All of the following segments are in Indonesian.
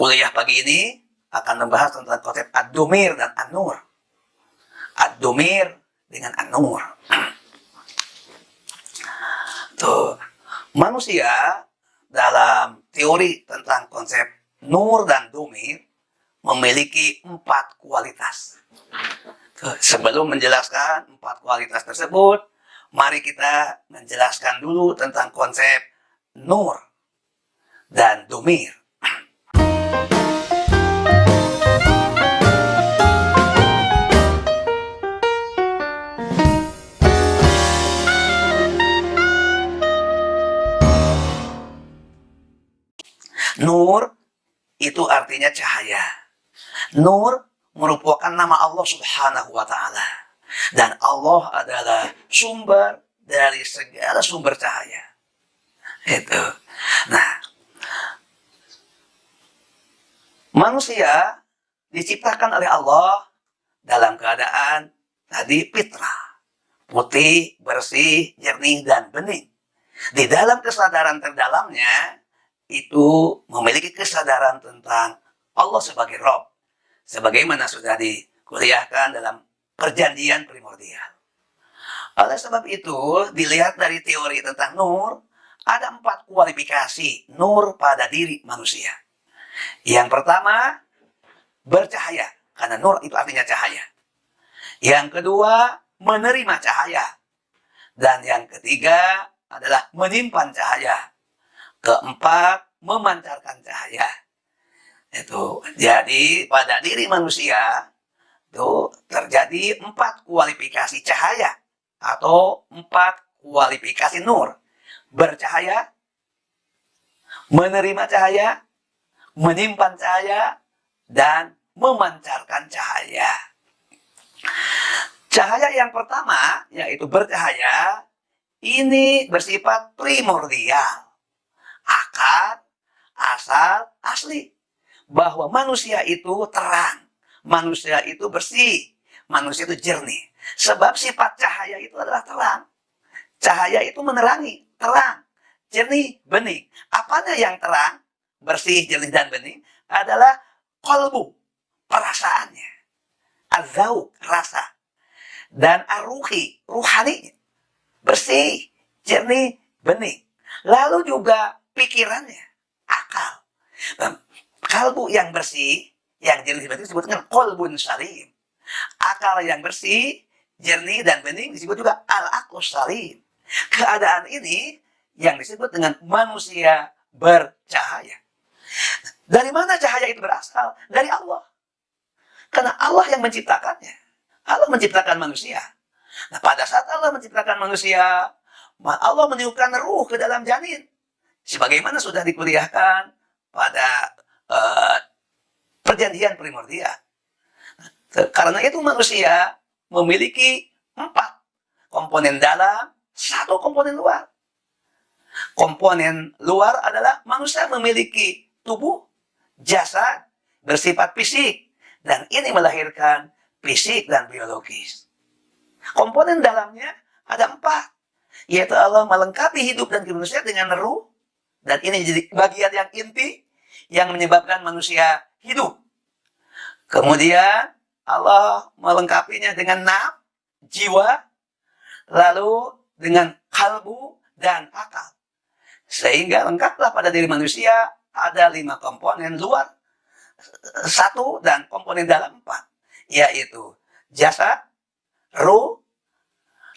Kuliah pagi ini akan membahas tentang konsep ad-domir dan an-nur. Ad-domir dengan an-nur. Tuh, manusia dalam teori tentang konsep nur dan domir memiliki 4 kualitas. Sebelum menjelaskan 4 kualitas tersebut, mari kita menjelaskan dulu tentang konsep nur dan domir. Nur itu artinya cahaya. Nur merupakan nama Allah Subhanahu wa Ta'ala, dan Allah adalah sumber dari segala sumber cahaya. Itu. Nah, manusia diciptakan oleh Allah dalam keadaan tadi fitrah, putih, bersih, jernih, dan bening. Di dalam kesadaran terdalamnya itu memiliki kesadaran tentang Allah sebagai Rabb, sebagaimana sudah dikuliahkan dalam perjanjian primordial. Oleh sebab itu, dilihat dari teori tentang nur, ada 4 kualifikasi nur pada diri manusia. Yang pertama, bercahaya, karena nur itu artinya cahaya. Yang kedua, menerima cahaya. Dan yang ketiga adalah menyimpan cahaya. Keempat, memancarkan cahaya. Itu. Jadi pada diri manusia itu terjadi 4 kualifikasi cahaya atau 4 kualifikasi nur. Bercahaya, menerima cahaya, menyimpan cahaya, dan memancarkan cahaya. Cahaya yang pertama, yaitu bercahaya, ini bersifat primordial. Akar, asal, asli. Bahwa manusia itu terang, manusia itu bersih, manusia itu jernih. Sebab sifat cahaya itu adalah terang. Cahaya itu menerangi, terang, jernih, bening. Apanya yang terang, bersih, jernih, dan bening? Adalah qalbu, perasaannya. Az-zauq, rasa. Dan ar-ruhi, ruhani, bersih, jernih, bening. Lalu juga pikirannya, akal. Kalbu yang bersih, yang jernih, bening disebut dengan qalbun salim. Akal yang bersih, jernih, dan bening disebut juga al-aqlus salim. Keadaan ini yang disebut dengan manusia bercahaya. Dari mana cahaya itu berasal? Dari Allah. Karena Allah yang menciptakannya. Allah menciptakan manusia. Nah, pada saat Allah menciptakan manusia, Allah meniupkan ruh ke dalam janin. Sebagaimana sudah dikuliahkan pada perjanjian primordial. Karena itu manusia memiliki 4 komponen dalam, 1 komponen luar. Komponen luar adalah manusia memiliki tubuh, jasad, bersifat fisik, dan ini melahirkan fisik dan biologis. Komponen dalamnya ada 4, yaitu Allah melengkapi hidup dan manusia dengan ruh, dan ini jadi bagian yang inti yang menyebabkan manusia hidup. Kemudian Allah melengkapinya dengan nafs, jiwa, lalu dengan kalbu dan akal. Sehingga lengkaplah pada diri manusia ada 5 komponen luar 1 dan komponen dalam 4, yaitu jasad, ruh,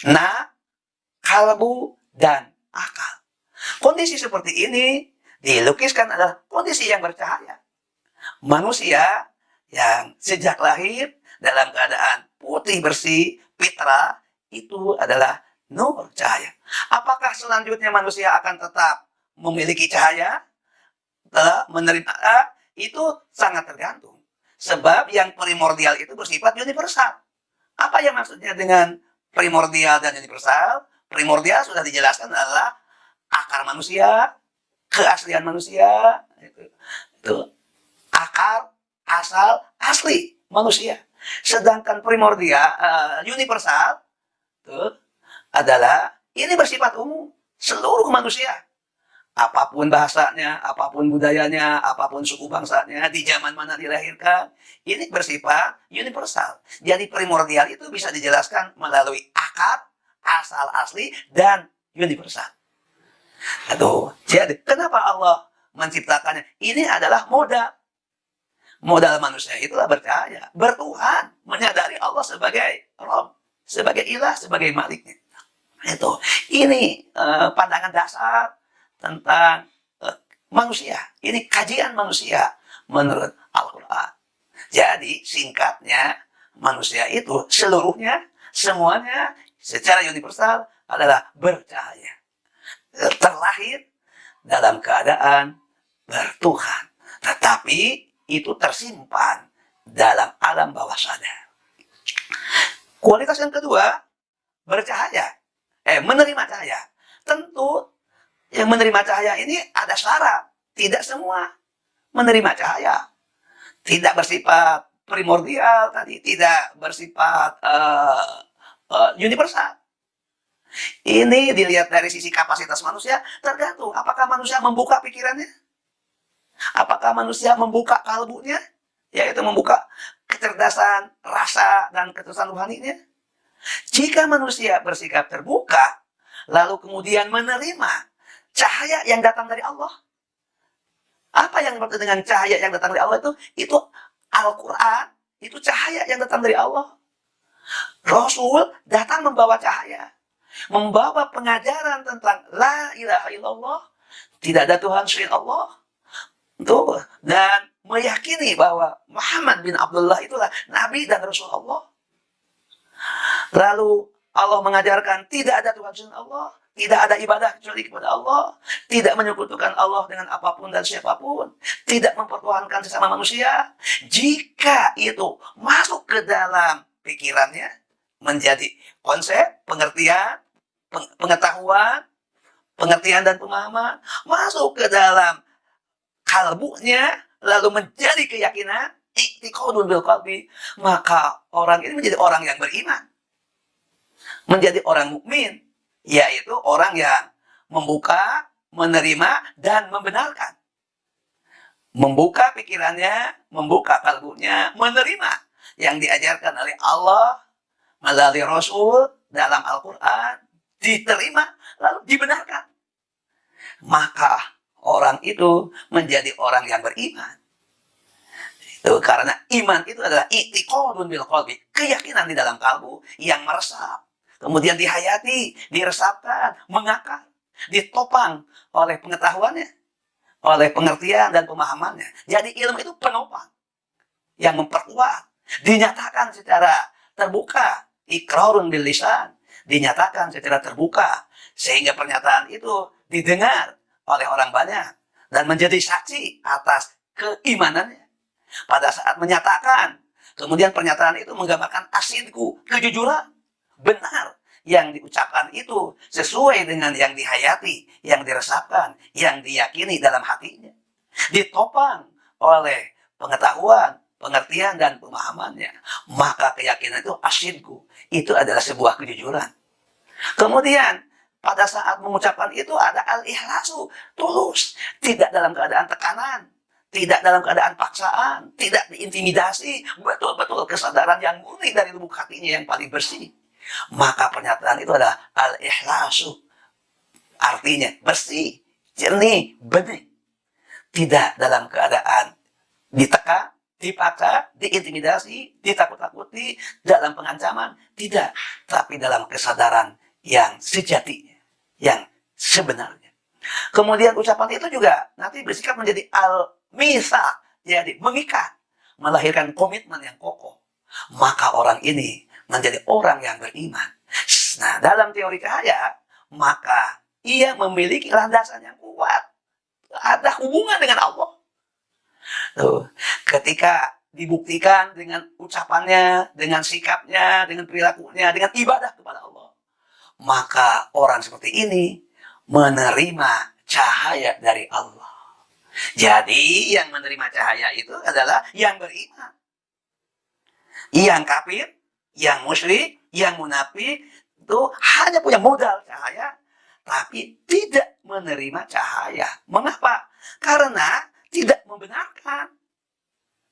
nafs, kalbu, dan akal. Kondisi seperti ini dilukiskan adalah kondisi yang bercahaya. Manusia yang sejak lahir dalam keadaan putih bersih, fitrah, itu adalah nur cahaya. Apakah selanjutnya manusia akan tetap memiliki cahaya? Menerima? Itu sangat tergantung. Sebab yang primordial itu bersifat universal. Apa yang maksudnya dengan primordial dan universal? Primordial sudah dijelaskan adalah akar manusia, keaslian manusia, itu akar, asal, asli manusia. Sedangkan primordial, universal, itu adalah ini bersifat umum, seluruh manusia. apapun bahasanya, apapun budayanya, apapun suku bangsanya, di zaman mana dilahirkan, ini bersifat universal. Jadi primordial itu bisa dijelaskan melalui akar, asal asli, dan universal. Aduh, jadi kenapa Allah menciptakannya? Ini adalah modal. Modal manusia itulah percaya, bertuhan, menyadari Allah sebagai Rob, sebagai ilah, sebagai maliknya. Itu, ini pandangan dasar tentang manusia. Ini kajian manusia menurut Al-Quran. Jadi singkatnya, manusia itu seluruhnya, semuanya secara universal adalah bercahaya. Terlahir dalam keadaan bertuhan. Tetapi itu tersimpan dalam alam bawah sadar. Kualitas yang kedua, bercahaya. Menerima cahaya. Tentu yang menerima cahaya ini ada syarat. Tidak semua menerima cahaya. Tidak bersifat primordial tadi, tidak bersifat universal. Ini dilihat dari sisi kapasitas manusia, tergantung apakah manusia membuka pikirannya, apakah manusia membuka kalbunya, yaitu membuka kecerdasan rasa dan kecerdasan rohaninya. Jika manusia bersikap terbuka, lalu kemudian menerima cahaya yang datang dari Allah. Apa yang dimaksud dengan cahaya yang datang dari Allah itu? Itu Al-Quran, itu cahaya yang datang dari Allah. Rasul datang membawa cahaya, membawa pengajaran tentang la ilaha illallah, tidak ada Tuhan selain Allah. Tuh, dan meyakini bahwa Muhammad bin Abdullah itulah Nabi dan Rasul Allah. Lalu Allah mengajarkan tidak ada Tuhan selain Allah, tidak ada ibadah kecuali kepada Allah, tidak menyekutukan Allah dengan apapun dan siapapun, tidak mempertuhankan sesama manusia. Jika itu masuk ke dalam pikirannya, menjadi konsep, pengertian, pengetahuan, pengertian dan pemahaman, masuk ke dalam kalbunya, lalu menjadi keyakinan, i'tiqadun bil qalbi, maka orang ini menjadi orang yang beriman, menjadi orang mukmin, yaitu orang yang membuka, menerima, dan membenarkan. Membuka pikirannya, membuka kalbunya, menerima yang diajarkan oleh Allah melalui Rasul dalam Al-Quran, diterima, lalu dibenarkan. Maka orang itu menjadi orang yang beriman. Itu karena iman itu adalah i'tiqadun bil qalbi, keyakinan di dalam kalbu yang meresap, kemudian dihayati, diresapkan, mengakar, ditopang oleh pengetahuannya, oleh pengertian dan pemahamannya. Jadi ilmu itu penopang yang memperkuat, dinyatakan secara terbuka, iqrarun bil lisan, dinyatakan secara terbuka, sehingga pernyataan itu didengar oleh orang banyak dan menjadi saksi atas keimanannya. Pada saat menyatakan, kemudian pernyataan itu menggambarkan asidku, kejujuran, benar yang diucapkan itu sesuai dengan yang dihayati, yang diresapkan, yang diyakini dalam hatinya, ditopang oleh pengetahuan, pengertian dan pemahamannya. Maka keyakinan itu asidku, itu adalah sebuah kejujuran. Kemudian pada saat mengucapkan itu ada al-ikhlasu, tulus, tidak dalam keadaan tekanan, tidak dalam keadaan paksaan, tidak diintimidasi, betul-betul kesadaran yang murni dari lubuk hatinya yang paling bersih. Maka pernyataan itu adalah al-ikhlasu, artinya bersih, jernih, bening, tidak dalam keadaan ditekan, dipaksa, diintimidasi, ditakut-takuti, dalam pengancaman, tidak, tapi dalam kesadaran yang sejatinya, yang sebenarnya. Kemudian ucapan itu juga nanti bersikap menjadi al-misa, jadi mengikat, melahirkan komitmen yang kokoh. Maka orang ini menjadi orang yang beriman. Nah, dalam teori cahaya, maka ia memiliki landasan yang kuat, ada hubungan dengan Allah. Tuh, ketika dibuktikan dengan ucapannya, dengan sikapnya, dengan perilakunya, dengan ibadah kepada Allah, maka orang seperti ini menerima cahaya dari Allah. Jadi yang menerima cahaya itu adalah yang beriman. Yang kafir, yang musyrik, yang munafik itu hanya punya modal cahaya, tapi tidak menerima cahaya. Mengapa? Karena tidak membenarkan,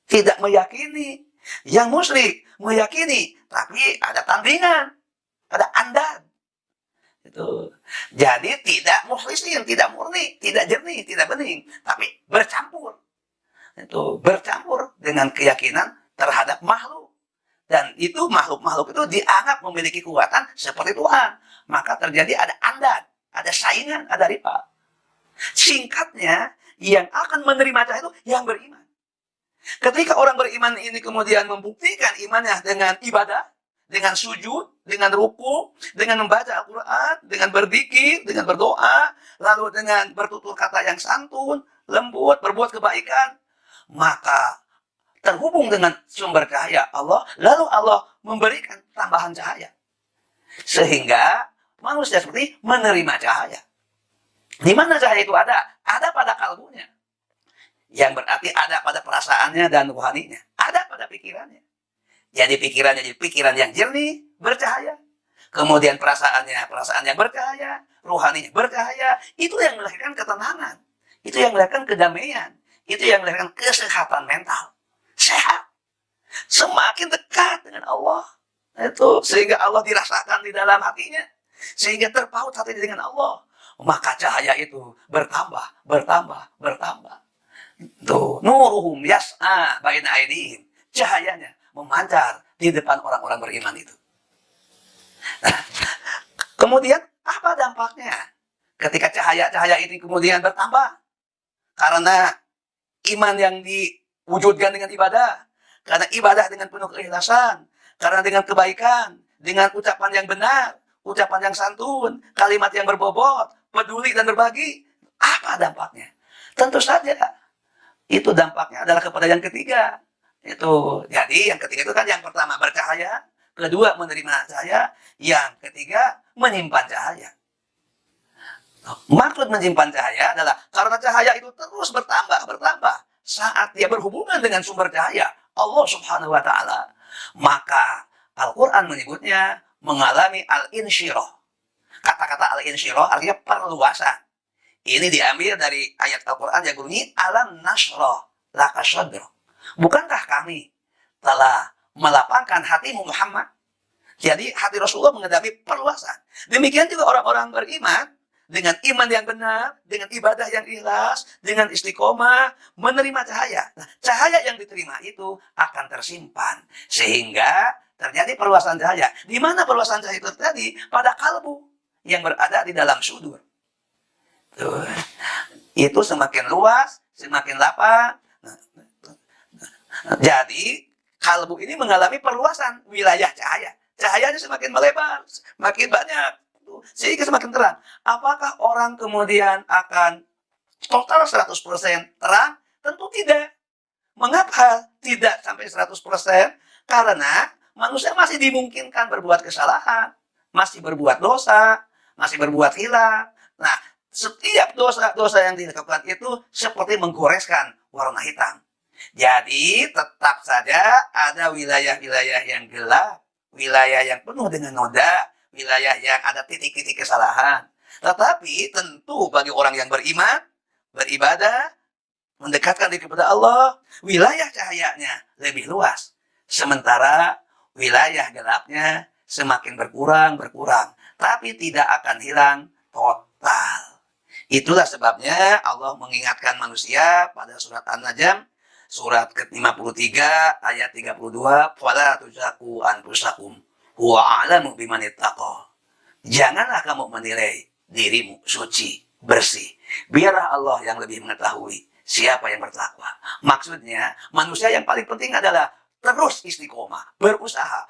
tidak meyakini. Yang musyrik meyakini, tapi ada tandingan, ada andad. Itu. Jadi tidak mukhlisin, tidak murni, tidak jernih, tidak bening, tapi bercampur. Itu bercampur dengan keyakinan terhadap makhluk. Dan itu makhluk-makhluk itu dianggap memiliki kekuatan seperti Tuhan. Maka terjadi ada andad, ada saingan, ada riba. Singkatnya, yang akan menerima cahaya itu yang beriman. Ketika orang beriman ini kemudian membuktikan imannya dengan ibadah, dengan sujud, dengan ruku, dengan membaca Al-Quran, dengan berzikir, dengan berdoa, lalu dengan bertutur kata yang santun, lembut, berbuat kebaikan, maka terhubung dengan sumber cahaya Allah, lalu Allah memberikan tambahan cahaya. Sehingga manusia seperti menerima cahaya. Di mana cahaya itu ada? Ada pada kalbunya. Yang berarti ada pada perasaannya dan rohaninya. Ada pada pikirannya. Jadi pikirannya jadi pikiran yang jernih, bercahaya. Kemudian perasaannya, perasaan yang bercahaya. Rohaninya bercahaya. Itu yang melahirkan ketenangan. Itu yang melahirkan kedamaian. Itu yang melahirkan kesehatan mental. Sehat. Semakin dekat dengan Allah. Itu sehingga Allah dirasakan di dalam hatinya. Sehingga terpaut hati dengan Allah. Maka cahaya itu bertambah, bertambah, bertambah. Tuh, nuruhum yas'a baina aydihim. Cahayanya memancar di depan orang-orang beriman itu. Nah, kemudian apa dampaknya? Ketika cahaya-cahaya ini kemudian bertambah. Karena iman yang diwujudkan dengan ibadah. Karena ibadah dengan penuh keikhlasan. Karena dengan kebaikan. Dengan ucapan yang benar. Ucapan yang santun. Kalimat yang berbobot. Peduli dan berbagi. Apa dampaknya? Tentu saja itu dampaknya adalah kepada yang ketiga. Itu. Jadi yang ketiga itu kan yang pertama bercahaya, kedua menerima cahaya, yang ketiga menyimpan cahaya. Maksud menyimpan cahaya adalah karena cahaya itu terus bertambah, bertambah saat dia berhubungan dengan sumber cahaya Allah Subhanahu wa taala. Maka Al-Qur'an menyebutnya mengalami al-insyirah. Kata-kata al-insyirah artinya perluasan. Ini diambil dari ayat Al-Quran yang bunyi alam nasrah laka sadra. Bukankah kami telah melapangkan hatimu Muhammad? Jadi hati Rasulullah menghadapi perluasan. Demikian juga orang-orang beriman dengan iman yang benar, dengan ibadah yang ikhlas, dengan istiqomah, menerima cahaya. Nah, cahaya yang diterima itu akan tersimpan sehingga terjadi perluasan cahaya. Di mana perluasan cahaya itu terjadi? Pada kalbu yang berada di dalam sudur. Tuh. Itu semakin luas, semakin lapang. Jadi kalbu ini mengalami perluasan wilayah cahaya. Cahayanya semakin melebar, semakin banyak, sehingga semakin terang. Apakah orang kemudian akan total 100% terang? Tentu tidak. Mengapa tidak sampai 100%? Karena manusia masih dimungkinkan berbuat kesalahan, masih berbuat dosa, masih berbuat hilaf. Nah, setiap dosa-dosa yang dilakukan itu seperti menggoreskan warna hitam. Jadi tetap saja ada wilayah-wilayah yang gelap, wilayah yang penuh dengan noda, wilayah yang ada titik-titik kesalahan. Tetapi tentu bagi orang yang beriman, beribadah, mendekatkan diri kepada Allah, wilayah cahayanya lebih luas. Sementara wilayah gelapnya semakin berkurang, tapi tidak akan hilang total. Itulah sebabnya Allah mengingatkan manusia pada surat An-Najm, surat ke-53 ayat 32, "Fala tuzaku anfusakum huwa a'lamu biman ittaqa." Janganlah kamu menilai dirimu suci, bersih. Biarlah Allah yang lebih mengetahui siapa yang bertakwa. Maksudnya, manusia yang paling penting adalah terus istiqomah, berusaha,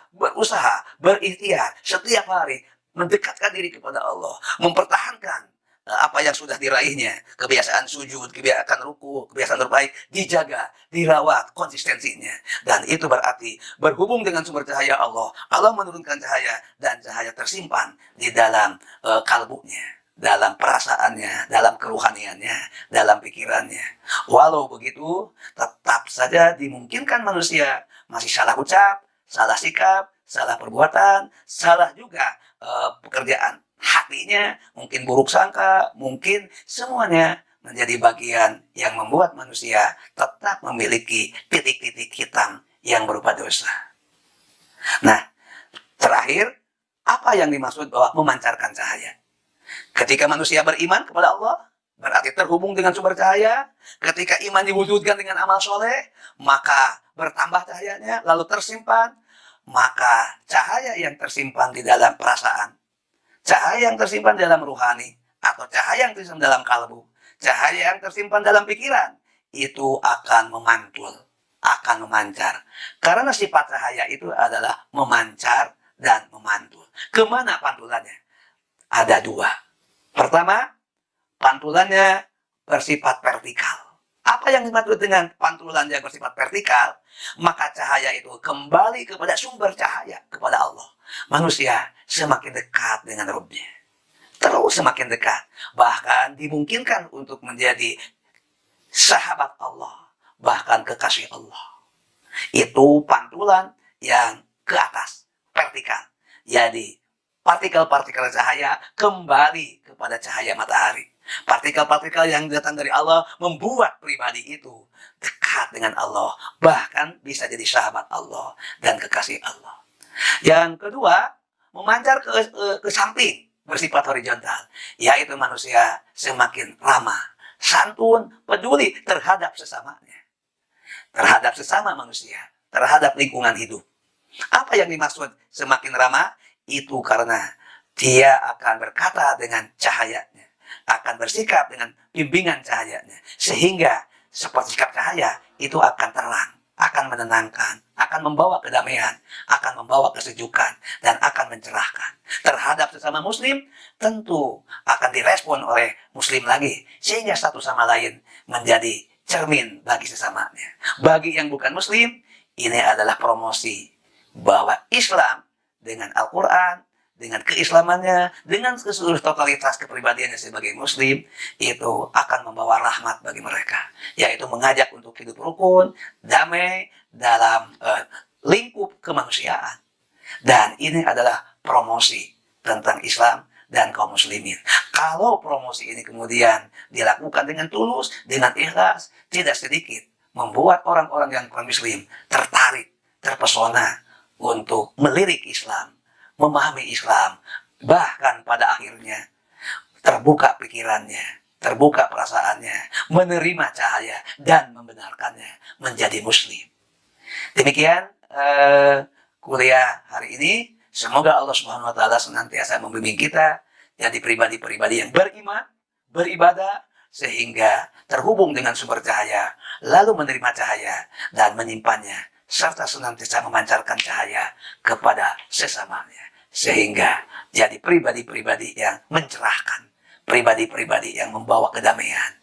berikhtiar setiap hari mendekatkan diri kepada Allah, mempertahankan apa yang sudah diraihnya, kebiasaan sujud, kebiasaan ruku, kebiasaan terbaik, dijaga, dirawat konsistensinya. Dan itu berarti berhubung dengan sumber cahaya Allah. Allah menurunkan cahaya dan cahaya tersimpan di dalam kalbunya, dalam perasaannya, dalam keruhaniannya, dalam pikirannya. Walau begitu, tetap saja dimungkinkan manusia masih salah ucap, salah sikap, salah perbuatan, salah juga pekerjaan. hatinya, mungkin buruk sangka, mungkin semuanya menjadi bagian yang membuat manusia tetap memiliki titik-titik hitam yang berupa dosa. Nah, terakhir, apa yang dimaksud bahwa memancarkan cahaya? Ketika manusia beriman kepada Allah, berarti terhubung dengan sumber cahaya. Ketika iman diwujudkan dengan amal soleh, maka bertambah cahayanya, lalu tersimpan. Maka cahaya yang tersimpan di dalam perasaan, cahaya yang tersimpan dalam ruhani, atau cahaya yang tersimpan dalam kalbu, cahaya yang tersimpan dalam pikiran, itu akan memantul, akan memancar. Karena sifat cahaya itu adalah memancar dan memantul. Kemana pantulannya? Ada dua. Pertama, pantulannya bersifat vertikal. Apa yang dimaksud dengan pantulan yang bersifat vertikal? Maka cahaya itu kembali kepada sumber cahaya, kepada Allah. Manusia semakin dekat dengan Rabb-Nya. Terus semakin dekat. Bahkan dimungkinkan untuk menjadi sahabat Allah. Bahkan kekasih Allah. Itu pantulan yang ke atas, vertikal. Jadi, partikel-partikel cahaya kembali kepada cahaya matahari. Partikel-partikel yang datang dari Allah membuat pribadi itu dekat dengan Allah. Bahkan bisa jadi sahabat Allah dan kekasih Allah. Yang kedua, memancar ke samping, bersifat horizontal. Yaitu manusia semakin ramah, santun, peduli terhadap sesamanya. Terhadap sesama manusia, terhadap lingkungan hidup. Apa yang dimaksud semakin ramah? Itu karena dia akan berkata dengan cahayanya, akan bersikap dengan bimbingan cahayanya, sehingga seperti sikap cahaya itu akan terang, akan menenangkan, akan membawa kedamaian, akan membawa kesejukan, dan akan mencerahkan. Terhadap sesama muslim, tentu akan direspon oleh muslim lagi, sehingga satu sama lain menjadi cermin bagi sesamanya. Bagi yang bukan muslim, ini adalah promosi bahwa Islam dengan Al-Quran, dengan keislamannya, dengan seluruh totalitas kepribadiannya sebagai muslim, itu akan membawa rahmat bagi mereka. Yaitu mengajak untuk hidup rukun, damai, dalam lingkup kemanusiaan. Dan ini adalah promosi tentang Islam dan kaum muslimin. Kalau promosi ini kemudian dilakukan dengan tulus, dengan ikhlas, tidak sedikit membuat orang-orang yang bukan muslim tertarik, terpesona untuk melirik Islam, memahami Islam, bahkan pada akhirnya terbuka pikirannya, terbuka perasaannya, menerima cahaya dan membenarkannya menjadi muslim. Demikian kuliah hari ini. Semoga Allah Subhanahu wa taala senantiasa membimbing kita jadi pribadi-pribadi yang beriman, beribadah, sehingga terhubung dengan sumber cahaya, lalu menerima cahaya dan menyimpannya, serta senantiasa memancarkan cahaya kepada sesamanya, sehingga jadi pribadi-pribadi yang mencerahkan, pribadi-pribadi yang membawa kedamaian,